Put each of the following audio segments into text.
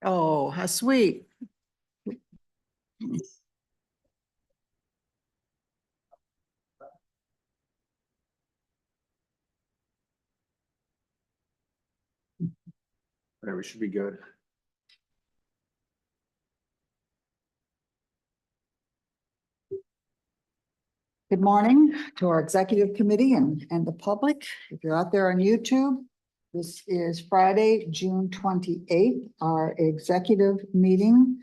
Oh, how sweet. We should be good. Good morning to our executive committee and the public. If you're out there on YouTube, this is Friday, June 28th, our executive meeting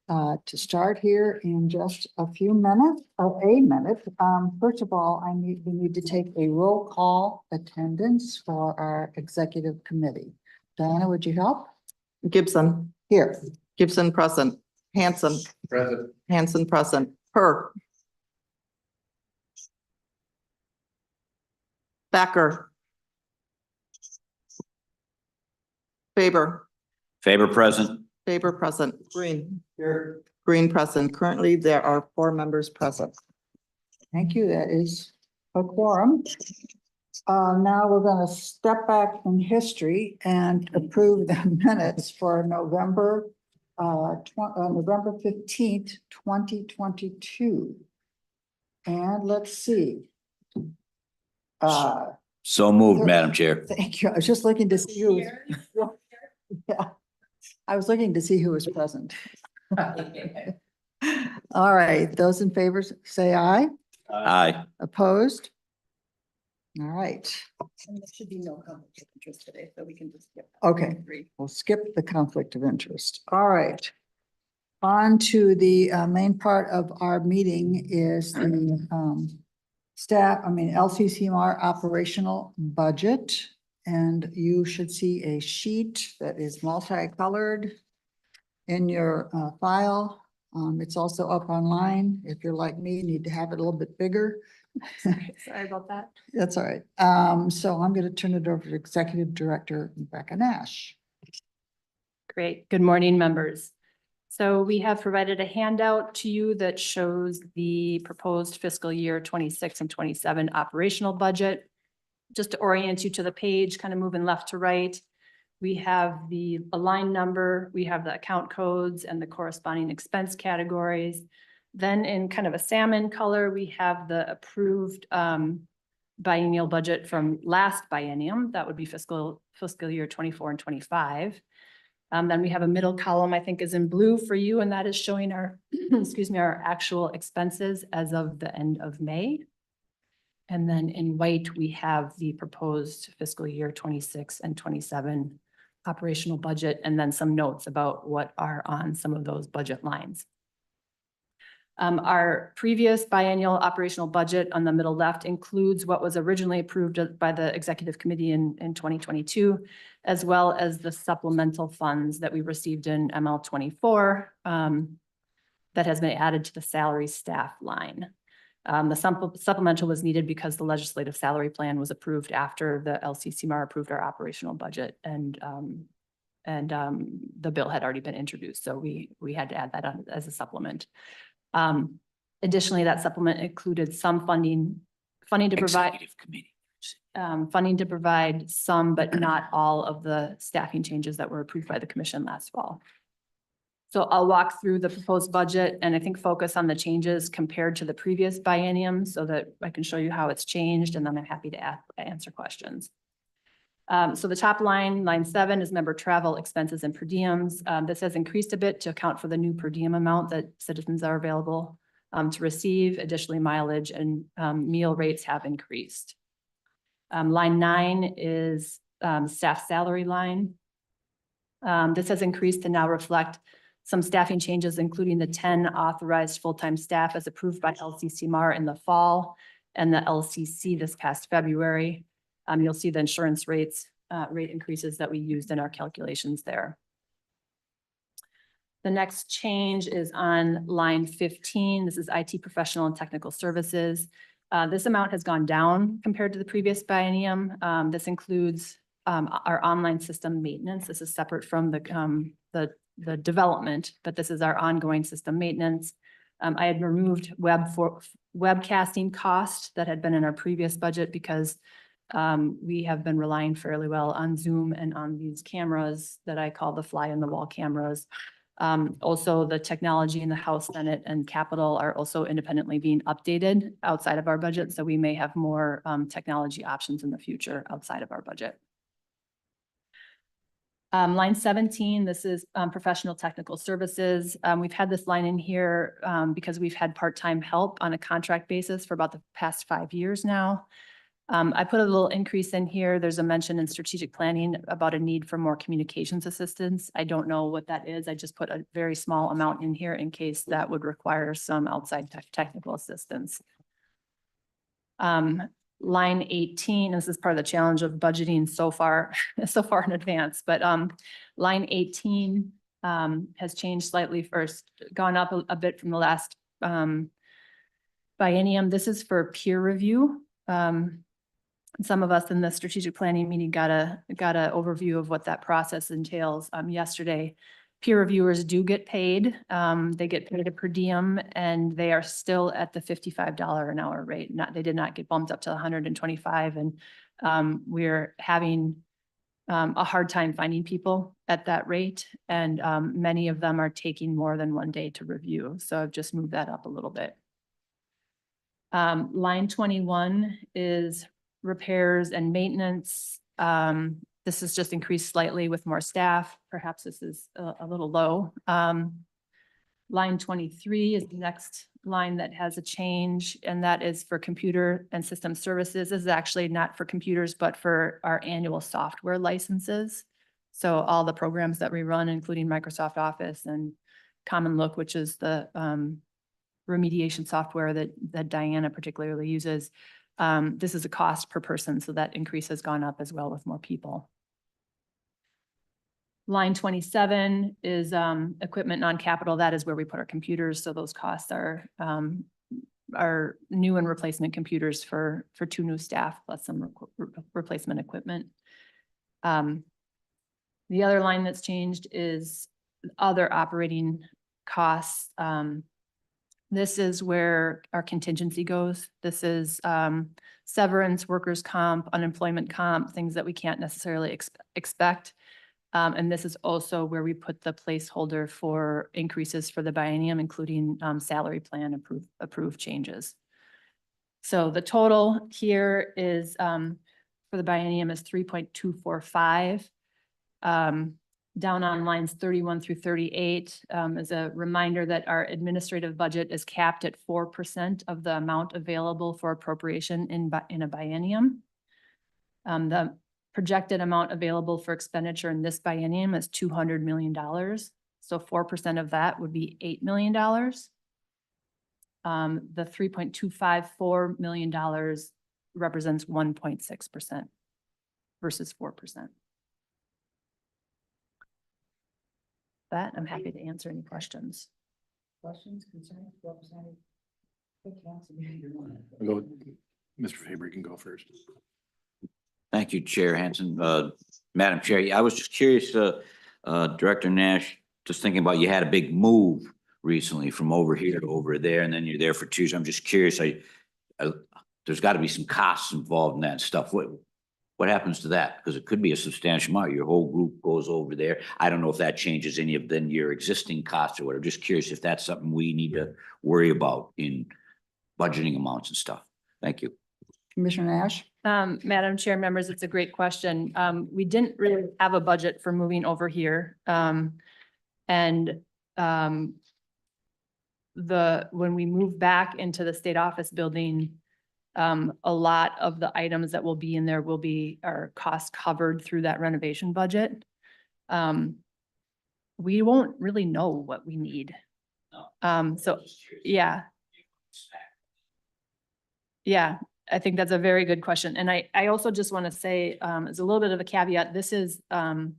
to start here in just a few minutes, a minute. First of all, we need to take a roll call attendance for our executive committee. Diana, would you help? Gibson, Here. Gibson present, Hanson, Present. Hanson present, Per. Thacker. Faber, Faber present. Faber present, Green, Here. Green present. Currently, there are 4 members present. Thank you. That is a quorum. Now we're going to step back in history and approve the minutes for November 15th, 2022. And let's see. So moved, Madam Chair. Thank you. I was just looking to see who was. Yeah, I was looking to see who was present. All right, those in favor say aye. Aye. Opposed? All right, And there should be no conflict of interest today, so we can just skip. okay, we'll skip the conflict of interest. All right. On to the main part of our meeting is the LCCMR operational budget. And you should see a sheet that is multicolored in your file. It's also up online. If you're like me, you need to have it a little bit bigger. Sorry about that. That's all right. So I'm going to turn it over to Executive Director Rebecca Nash. Great. Good morning, members. So we have provided a handout to you that shows the proposed fiscal year 26 and 27 operational budget. Just to orient you to the page, kind of moving left to right, we have the line number, we have the account codes and the corresponding expense categories. Then in kind of a salmon color, we have the approved biennial budget from last biennium. That would be fiscal year 24 and 25. Then we have a middle column, I think is in blue for you, and that is showing our, excuse me, our actual expenses as of the end of May. And then in white, we have the proposed fiscal year 26 and 27 operational budget, and then some notes about what are on some of those budget lines. Our previous biennial operational budget on the middle left includes what was originally approved by the executive committee in 2022, as well as the supplemental funds that we received in ML 24 that has been added to the salary staff line. The supplemental was needed because the legislative salary plan was approved after the LCCMR approved our operational budget, and the bill had already been introduced, so we had to add that on as a supplement. Additionally, that supplement included some funding to provide Executive committee. funding to provide some, but not all of the staffing changes that were approved by the commission last fall. So I'll walk through the proposed budget and I think focus on the changes compared to the previous biennium so that I can show you how it's changed, and then I'm happy to answer questions. So the top line, line 7, is member travel expenses and per diems. This has increased a bit to account for the new per diem amount that citizens are available to receive. Additionally, mileage and meal rates have increased. Line 9 is staff salary line. This has increased to now reflect some staffing changes, including the 10 authorized full-time staff as approved by LCCMR in the fall and the LCC this past February. You'll see the insurance rate increases that we used in our calculations there. The next change is on line 15. This is IT professional and technical services. This amount has gone down compared to the previous biennium. This includes our online system maintenance. This is separate from the development, but this is our ongoing system maintenance. I had removed webcasting cost that had been in our previous budget because We have been relying fairly well on Zoom and on these cameras that I call the fly in the wall cameras. Also, the technology in the House, Senate, and Capitol are also independently being updated outside of our budget. So we may have more technology options in the future outside of our budget. Line 17, this is professional technical services. We've had this line in here because we've had part-time help on a contract basis for about the past 5 years now. I put a little increase in here. There's a mention in strategic planning about a need for more communications assistance. I don't know what that is. I just put a very small amount in here in case that would require some outside technical assistance. Line 18, this is part of the challenge of budgeting so far in advance, but line 18 has changed slightly first, gone up a bit from the last biennium. This is for peer review. Some of us in the strategic planning meeting got a overview of what that process entails yesterday. Peer reviewers do get paid. They get paid a per diem, and they are still at the $55 an hour rate. They did not get bumped up to 125, and we're having a hard time finding people at that rate, and many of them are taking more than 1 day to review. So I've just moved that up a little bit. Line 21 is repairs and maintenance. This is just increased slightly with more staff. Perhaps this is a little low. Line 23 is the next line that has a change, and that is for computer and system services. This is actually not for computers, but for our annual software licenses. So all the programs that we run, including Microsoft Office and Common Look, which is the remediation software that Diana particularly uses. This is a cost per person, so that increase has gone up as well with more people. Line 27 is equipment non-capital. That is where we put our computers. So those costs are new and replacement computers for 2 new staff plus some replacement equipment. The other line that's changed is other operating costs. This is where our contingency goes. This is severance, workers' comp, unemployment comp, things that we can't necessarily expect. And this is also where we put the placeholder for increases for the biennium, including salary plan approved changes. So the total here is for the biennium is 3.245. Down on lines 31 through 38 is a reminder that our administrative budget is capped at 4% of the amount available for appropriation in a biennium. The projected amount available for expenditure in this biennium is $200 million. So 4% of that would be $8 million. The $3.254 million represents 1.6% versus 4%. That I'm happy to answer any questions. Questions, concerns, Representative? Go, Mr. Faber, you can go first. Thank you, Chair Hanson. Madam Chair, I was just curious, Director Nash, just thinking about you had a big move recently from over here to over there, and then you're there for 2 years. I'm just curious, there's got to be some costs involved in that stuff. What happens to that? Because it could be a substantial amount. Your whole group goes over there. I don't know if that changes any of then your existing costs or whatever. Just curious if that's something we need to worry about in budgeting amounts and stuff. Thank you. Commissioner Nash? Madam Chair, members, it's a great question. We didn't really have a budget for moving over here. When we move back into the state office building, a lot of the items that will be in there will be our cost covered through that renovation budget. We won't really know what we need. So yeah. Yeah, I think that's a very good question. And I also just want to say, as a little bit of a caveat, this is the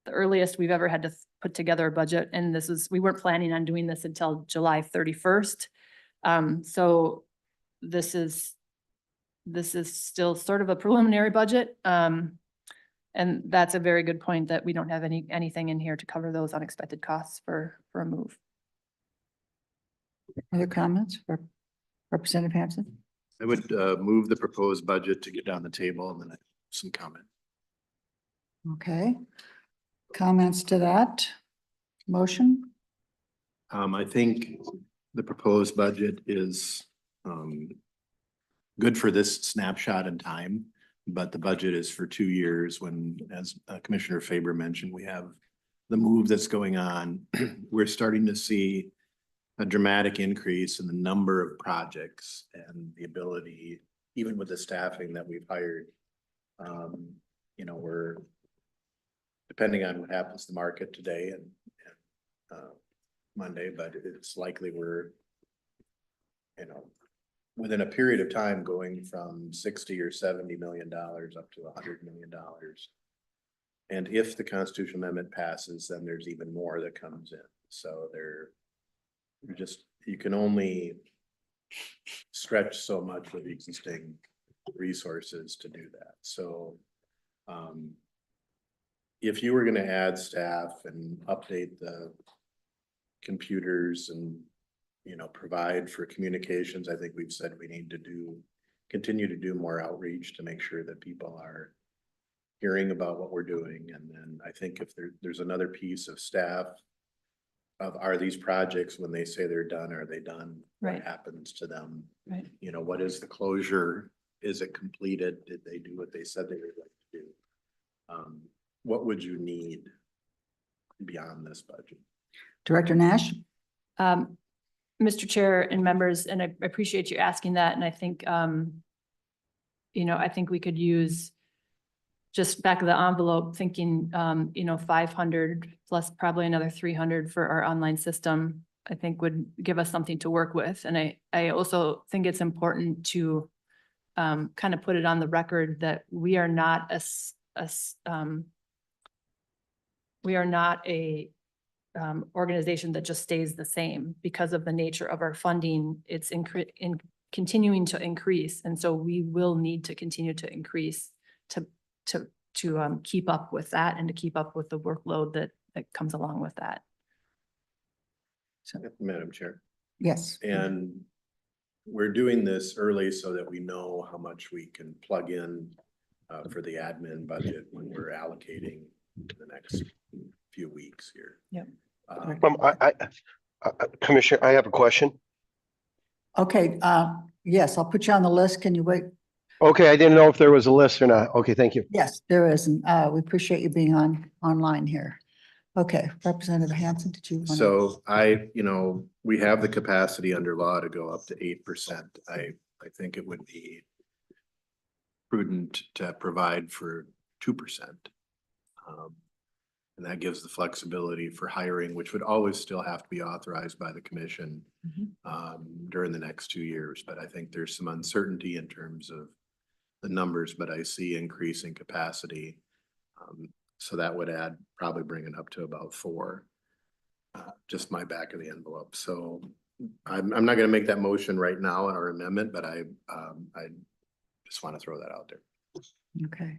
earliest we've ever had to put together a budget. And we weren't planning on doing this until July 31st. So this is still sort of a preliminary budget. And that's a very good point that we don't have anything in here to cover those unexpected costs for a move. Other comments for Representative Hanson? I would move the proposed budget to get on the table and then some comment. Okay. Comments to that motion? I think the proposed budget is good for this snapshot in time, but the budget is for 2 years when, as Commissioner Faber mentioned, we have the move that's going on. We're starting to see a dramatic increase in the number of projects and the ability, even with the staffing that we've hired. You know, we're depending on what happens to the market today and Monday, but it's likely we're, you know, within a period of time going from 60 or $70 million up to $100 million. And if the constitutional amendment passes, then there's even more that comes in. So you can only stretch so much with existing resources to do that. So if you were going to add staff and update the computers and, you know, provide for communications, I think we've said we need to continue to do more outreach to make sure that people are hearing about what we're doing. And then I think if there's another piece of staff of, are these projects, when they say they're done, are they done? Right. What happens to them? Right. You know, what is the closure? Is it completed? Did they do what they said they were going to do? What would you need beyond this budget? Director Nash? Mr. Chair and members, and I appreciate you asking that. And I think, you know, I think we could use just back of the envelope thinking, you know, 500 plus probably another 300 for our online system, I think would give us something to work with. And I also think it's important to kind of put it on the record that we are not a organization that just stays the same because of the nature of our funding. It's continuing to increase. And so we will need to continue to increase to keep up with that and to keep up with the workload that comes along with that. Madam Chair. Yes. And we're doing this early so that we know how much we can plug in for the admin budget when we're allocating the next few weeks here. Yep. Commissioner, I have a question. Okay, yes, I'll put you on the list. Can you wait? Okay, I didn't know if there was a list or not. Okay, thank you. Yes, there is. And we appreciate you being online here. Okay, Representative Hanson, did you? wanna- So you know, we have the capacity under law to go up to 8%. I think it would be prudent to provide for 2%. And that gives the flexibility for hiring, which would always still have to be authorized by the commission during the next 2 years. But I think there's some uncertainty in terms of the numbers, but I see increasing capacity. So that would probably bring it up to about 4, just my back of the envelope. So I'm not going to make that motion right now in our amendment, but I just want to throw that out there. Okay.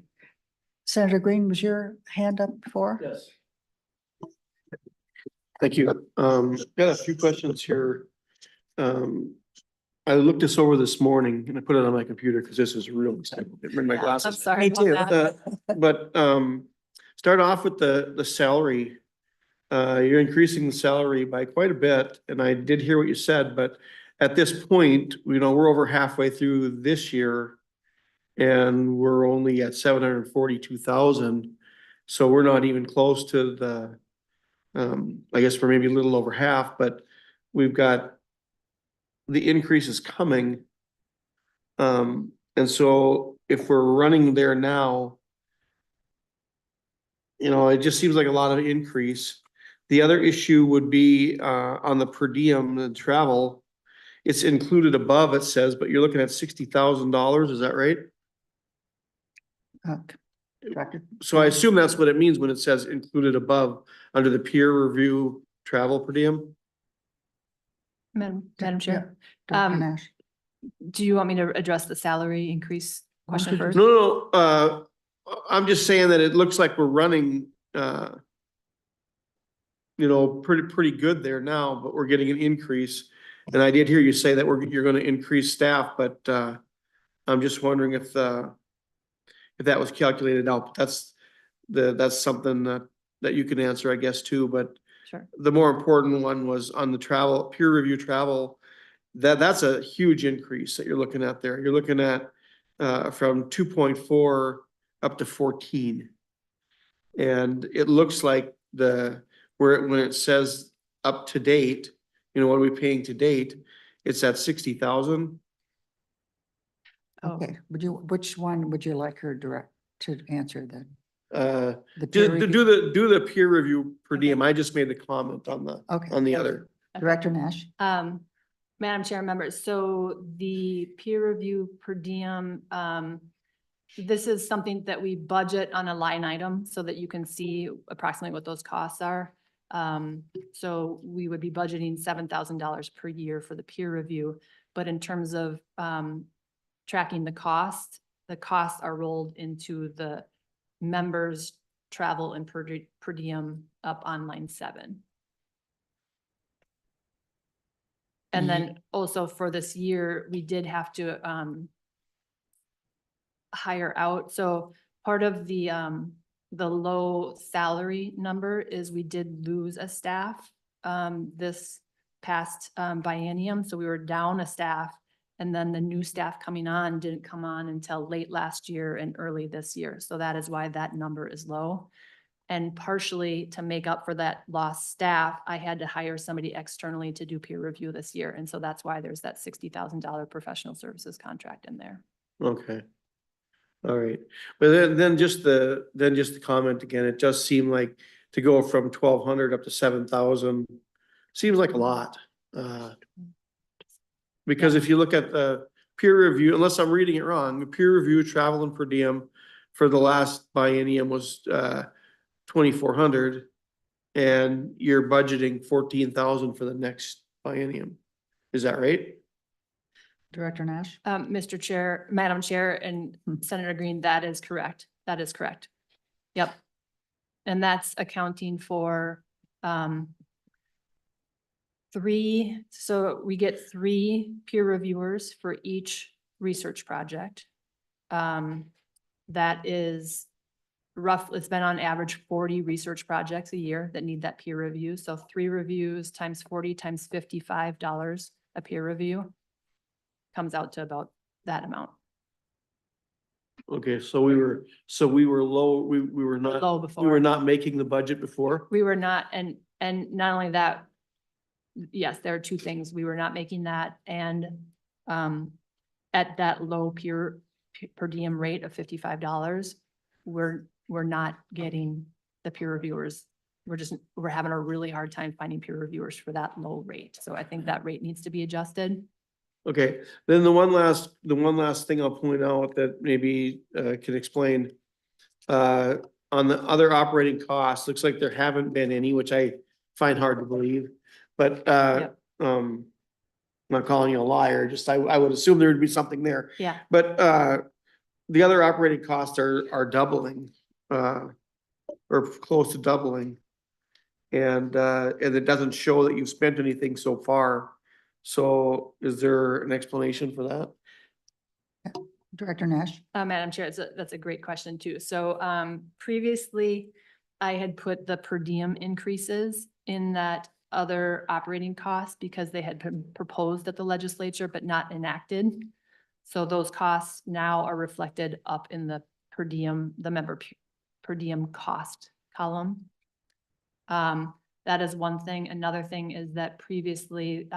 Senator Green, was your hand up before? Yes. Thank you. Got a few questions here. I looked this over this morning and I put it on my computer because this is real exciting. Bring my I'm glasses. sorry. Me too. about that. But start off with the salary. You're increasing the salary by quite a bit, and I did hear what you said, but at this point, you know, we're over halfway through this year. And we're only at 742,000. So we're not even close to the, I guess we're maybe a little over half, but we've got the increases coming. And so if we're running there now, you know, it just seems like a lot of increase. The other issue would be on the per diem and travel. It's included above, it says, but you're looking at $60,000, is that right? Director. So I assume that's what it means when it says included above under the peer review travel per diem. Madam Chair, Director Nash. do you want me to address the salary increase question first? No, I'm just saying that it looks like we're running, you know, pretty good there now, but we're getting an increase. And I did hear you say that you're going to increase staff, but I'm just wondering if that was calculated out. That's something that you can answer, I guess, too, but Sure. the more important one was on the travel, peer review travel. That's a huge increase that you're looking at there. You're looking at from 2.4 up to 14. And it looks like when it says up to date, what are we paying to date? It's at 60,000. Oh. Okay, which one would you like her to answer then? The Do, peer do review? do the peer review per Okay. diem. I just made the comment on Okay. the other. Director Nash? Madam Chair, members, so the peer review per diem, this is something that we budget on a line item so that you can see approximately what those costs are. So we would be budgeting $7,000 per year for the peer review, but in terms of tracking the costs are rolled into the members' travel and per diem up on line 7. And then also for this year, we did have to hire out. So part of the low salary number is we did lose a staff this past biennium. So we were down a staff, and then the new staff coming on didn't come on until late last year and early this year. So that is why that number is low. And partially to make up for that lost staff, I had to hire somebody externally to do peer review this year. And so that's why there's that $60,000 professional services contract in there. Okay. All right. But then just the comment again, it does seem like to go from 1,200 up to 7,000 seems like a lot. Because if you look at the peer review, unless I'm reading it wrong, the peer review travel and per diem for the last biennium was 2,400, and you're budgeting 14,000 for the next biennium. Is that right? Director Nash? Mr. Chair, Madam Chair, and Senator Green, that is correct. That is correct. Yep. And that's accounting for so we get 3 peer reviewers for each research project. That is roughly, it's been on average 40 research projects a year that need that peer review. So 3 reviews times 40 times $55 a peer review comes out to about that amount. Okay, so we were low, we were not, Low we before. were not making the budget before? We were not, and not only that, yes, there are 2 things. We were not making that, and at that low per diem rate of $55, we're not getting the peer reviewers. We're having a really hard time finding peer reviewers for that low rate. So I think that rate needs to be adjusted. Okay, then the one last thing I'll point out that maybe can explain. On the other operating costs, looks like there haven't been any, which I find hard to believe. But I'm not calling you a liar, just I would assume there would be something there. Yeah. But the other operating costs are doubling, or close to doubling. And it doesn't show that you've spent anything so far. So is there an explanation for that? Director Nash? Madam Chair, that's a great question too. So previously, I had put the per diem increases in that other operating costs because they had been proposed at the legislature but not enacted. So those costs now are reflected up in the per diem, the member per diem cost column. That is one thing. Another thing is that previously,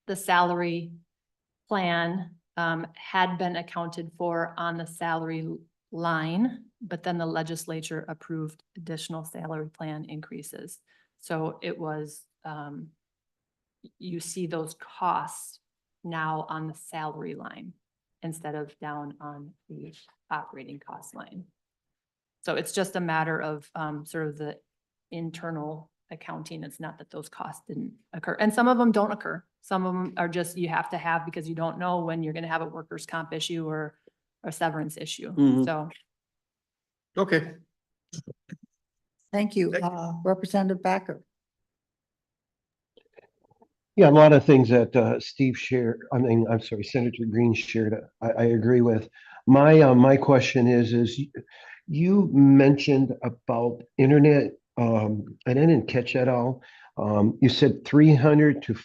the salary plan had been accounted for on the salary line, but then the legislature approved additional salary plan increases. So it was, you see those costs now on the salary line instead of down on the operating cost line. So it's just a matter of sort of the internal accounting. It's not that those costs didn't occur. And some of them don't occur. Some of them are just, you have to have because you don't know when you're going to have a workers' comp issue or a severance issue. Mhm. So. Okay. Thank you. Thank Representative Backer? Yeah, a lot of things that Steve shared, I'm sorry, Senator Green shared, I agree with. My question is you mentioned about internet, I didn't catch that all. You said 300 to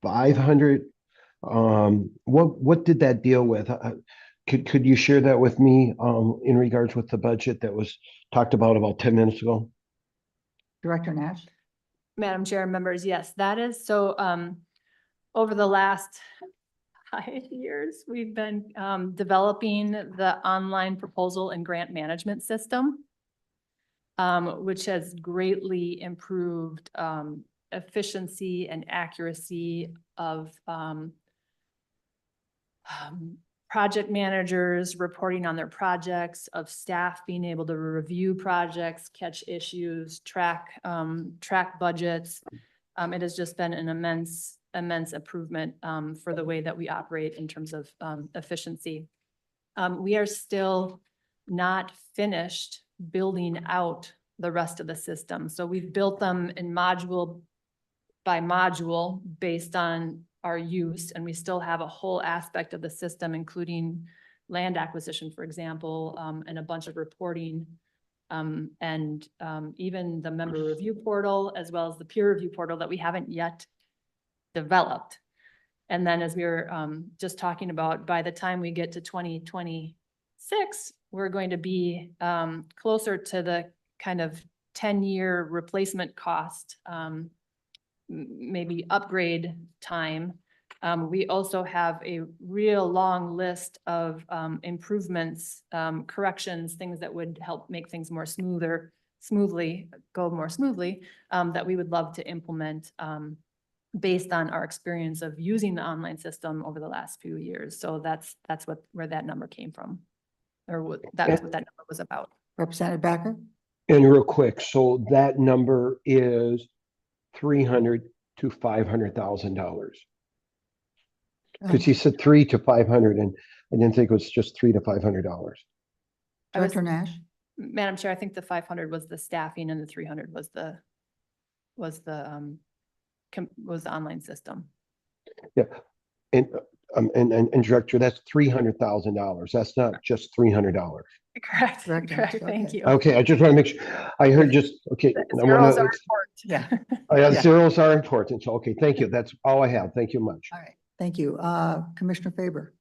500. What did that deal with? Could you share that with me, in regards with the budget that was talked about 10 minutes ago? Director Nash? Madam Chair, members, yes, that is so, over the last 5 years, we've been, developing the online proposal and grant management system, which has greatly improved, efficiency and accuracy of, project managers reporting on their projects, of staff being able to review projects, catch issues, track budgets. It has just been an immense improvement for the way that we operate in terms of efficiency. We are still not finished building out the rest of the system. So we've built them in module by module based on our use, and we still have a whole aspect of the system, including land acquisition, for example, and a bunch of reporting, and even the member review portal, as well as the peer review portal that we haven't yet developed. And then, as we were just talking about, by the time we get to 2026, we're going to be closer to the kind of 10-year replacement cost, maybe upgrade time. We also have a real long list of improvements, corrections, things that would help make things more go more smoothly, that we would love to implement based on our experience of using the online system over the last few years. So that's where that number came from, or that's what that number was about. Representative Backer? And real quick, so that number is $300,000 to $500,000. Because he said 3 to 500, and I didn't think it was just $300 to $500. Director Nash? Madam Chair, I think the 500 was the staffing and the 300 was the online system. Yeah, and Director, that's $300,000. That's not just $300. Correct, Correct, correct, okay. thank you. Okay, I just want to make sure. I heard just okay. The I zeros wanna- are important. Yeah. Zeros are important. So okay, thank you. That's all I have. Thank you much. All right, thank you. Commissioner Faber?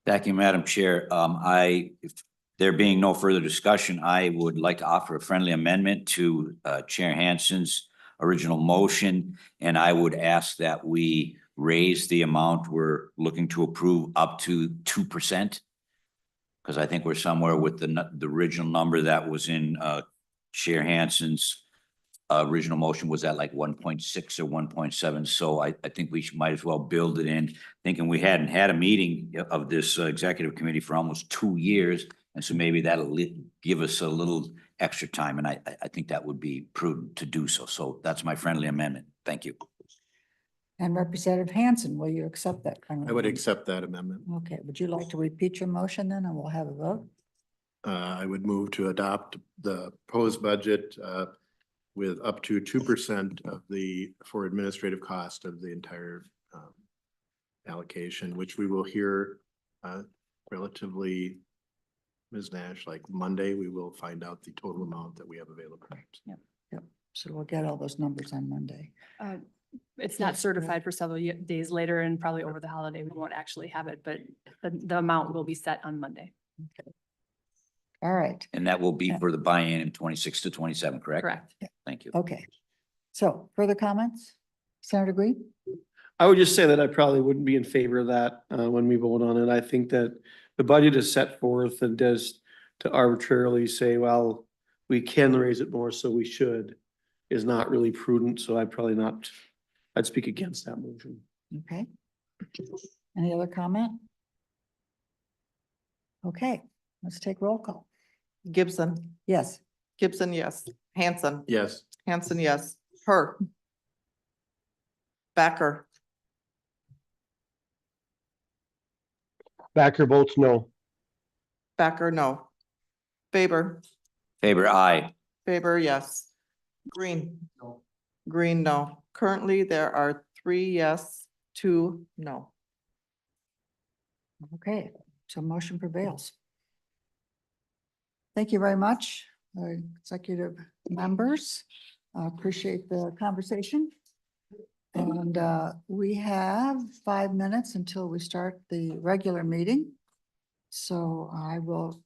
Thank you, Madam Chair. If there being no further discussion, I would like to offer a friendly amendment to Chair Hansen's original motion, and I would ask that we raise the amount we're looking to approve up to 2%. Because I think we're somewhere with the original number that was in Chair Hansen's original motion was at like 1.6 or 1.7. So I think we might as well build it in, thinking we hadn't had a meeting of this executive committee for almost 2 years. And so maybe that'll give us a little extra time. And I think that would be prudent to do so. So that's my friendly amendment. Thank you. And Representative Hansen, will you accept that? I would accept that amendment. Okay, would you like to repeat your motion then, and we'll have a vote? I would move to adopt the proposed budget with up to 2% for administrative cost of the entire allocation, which we will hear relatively, Ms. Nash, like Monday, we will find out the total amount that we have available. Yep, so we'll get all those numbers on Monday. It's not certified for several days later, and probably over the holiday, we won't actually have it, but the amount will be set on Monday. Okay. All right, And that will be for the buy-in in 26 to 27, correct? Correct. Thank you. okay. So further comments? Senator Green? I would just say that I probably wouldn't be in favor of that when we vote on it. I think that the budget is set forth and does to arbitrarily say, well, we can raise it more, so we should, is not really prudent. So I'd speak against that motion. Okay. Any other comment? Okay, let's take roll call. Gibson, Yes. Gibson, yes. Hanson, Yes. Hanson, yes. Her. Backer, Backer votes no. Backer, no. Faber, Faber, aye. Faber, yes. Green. No. Green, no. Currently, there are 3 yes, 2 no. Okay, so motion prevails. Thank you very much, executive members. Appreciate the conversation. And we have 5 minutes until we start the regular meeting. So I will